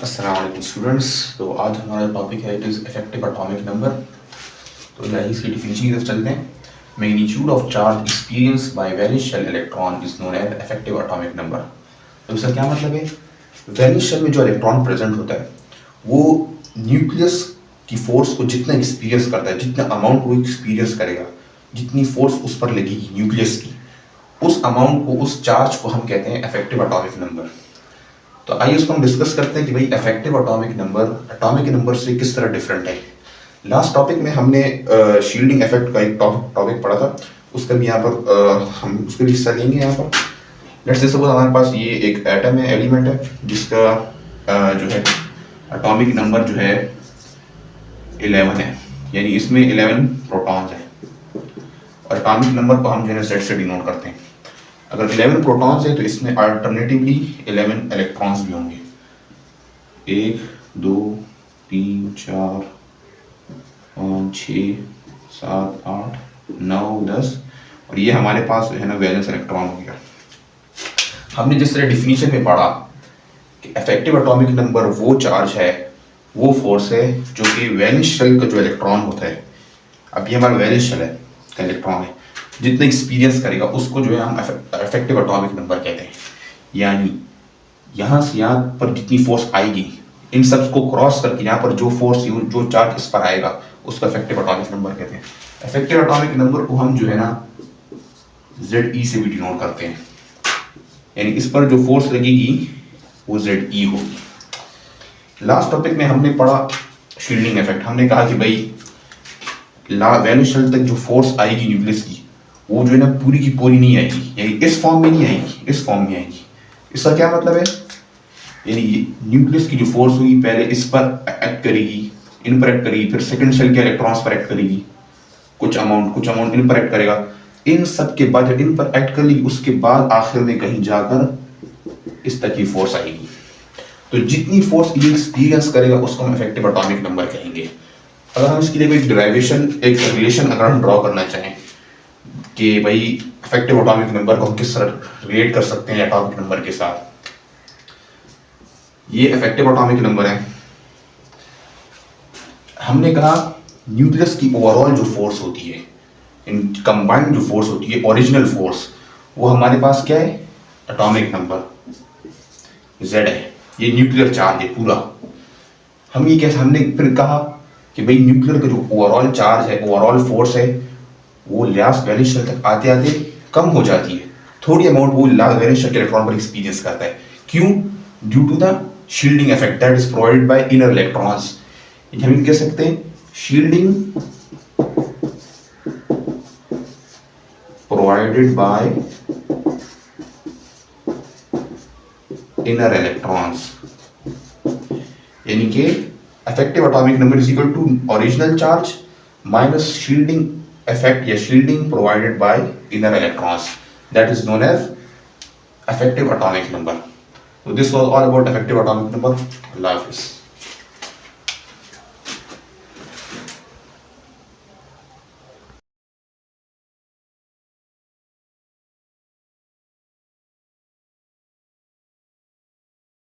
अस्सलाम वालेकुम स्टूडेंट्स। तो आज हमारा टॉपिक है it is effective atomic number. तो यही इसकी डिफिनीशन की तरफ चलते हैं। Magnitude of charge experience by valence shell electron is known as effective atomic number. तो इसका क्या मतलब है? वैलेंस शेल में जो इलेक्ट्रॉन प्रेजेंट होता है वो न्यूक्लियस की फोर्स को जितना एक्सपीरियंस करता है, जितना अमाउंट वो एक्सपीरियंस करेगा, जितनी फोर्स उस पर लगेगी न्यूक्लियस की, उस अमाउंट को, उस चार्ज को हम कहते हैं इफेक्टिव एटॉमिक नंबर। तो आइए उसको हम डिस्कस करते हैं कि भाई इफेक्टिव एटॉमिक नंबर से किस तरह डिफरेंट है। लास्ट टॉपिक में हमने शील्डिंग इफेक्ट का एक टॉपिक पढ़ा था, उसका भी यहाँ पर हम उसके भी हिस्सा लेंगे। यहाँ पर लेट्स से सपोज हमारे पास ये एक एटम है, एलिमेंट है, जिसका जो है एटॉमिक नंबर जो है 11 है, यानी इसमें 11 प्रोटॉन्स हैं। और एटॉमिक नंबर को हम जो है Z से डिनोट करते हैं। अगर 11 प्रोटॉन्स है तो इसमें अल्टरनेटिवली 11 इलेक्ट्रॉन्स भी होंगे। 1 2 3 4 5 6 7 8 9 10 और ये हमारे पास जो है ना वैलेंस इलेक्ट्रॉन हो गया। हमने जिस तरह डिफिनीशन में पढ़ा कि इफेक्टिव एटॉमिक नंबर वो चार्ज है, वो फोर्स है जो कि वैलेंस शेल का जो इलेक्ट्रॉन होता है, अब ये हमारा वैलेंस शेल है का इलेक्ट्रॉन है, जितना एक्सपीरियंस करेगा उसको जो है हम इफेक्टिव एटॉमिक नंबर कहते हैं। यानी यहाँ से यहाँ पर जितनी फोर्स आएगी, इन सब को क्रॉस करके यहाँ पर जो फोर्स, जो चार्ज इस पर आएगा, उसको इफेक्टिव एटॉमिक नंबर कहते हैं। इफेक्टिव एटॉमिक नंबर को हम जो है ना ZE से भी डिनोट करते हैं, यानी इस पर जो फोर्स लगेगी वो ZE होगी। लास्ट टॉपिक में हमने पढ़ा शील्डिंग इफेक्ट। हमने कहा कि भाई वैलेंस शेल तक जो फोर्स आएगी न्यूक्लियस की, वो जो है ना पूरी की पूरी नहीं आएगी, यानी इस फॉर्म में नहीं आएगी, इस फॉर्म में आएगी। इसका क्या मतलब है? यानी न्यूक्लियस की जो फोर्स होगी पहले इस पर एक्ट करेगी, इन पर एक्ट करेगी, फिर सेकंड शेल के इलेक्ट्रॉन्स पर एक्ट करेगी, कुछ अमाउंट इन पर एक्ट करेगा। इन सब के बाद जब इन पर एक्ट कर लेगी, उसके बाद आखिर में कहीं जाकर इस तक की फोर्स आएगी। तो जितनी फोर्स ये एक्सपीरियंस करेगा उसको हम इफेक्टिव एटॉमिक नंबर कहेंगे। अगर हम इसके लिए एक डेरिवेशन, एक रिलेशन अगर हम ड्रॉ करना चाहें कि भाई इफेक्टिव एटॉमिक नंबर को हम किस तरह रिलेट कर सकते हैं एटॉमिक नंबर के साथ, ये इफेक्टिव एटॉमिक नंबर है। हमने कहा न्यूक्लियस की ओवरऑल जो फोर्स होती है, इन कंबाइंड जो फोर्स होती है, ओरिजिनल फोर्स, वो हमारे पास क्या है? एटॉमिक नंबर Z है। ये न्यूक्लियर चार्ज है पूरा। हम ये कैसे, हमने फिर कहा कि भाई न्यूक्लियर का जो ओवरऑल चार्ज है, ओवरऑल फोर्स है, वो लास्ट वैलेंस शेल तक आते आते कम हो जाती है। थोड़ी अमाउंट वो लास्ट वैलेंस शेल के इलेक्ट्रॉन पर एक्सपीरियंस करता है। क्यों? Due to the shielding effect that is provided by inner electrons. हम कह सकते हैं shielding provided by inner electrons, यानी कि effective atomic number is equal to original charge minus shielding effect या shielding provided by inner electrons, that is known as effective atomic number. So this was all about effective atomic number. Allah Hafiz.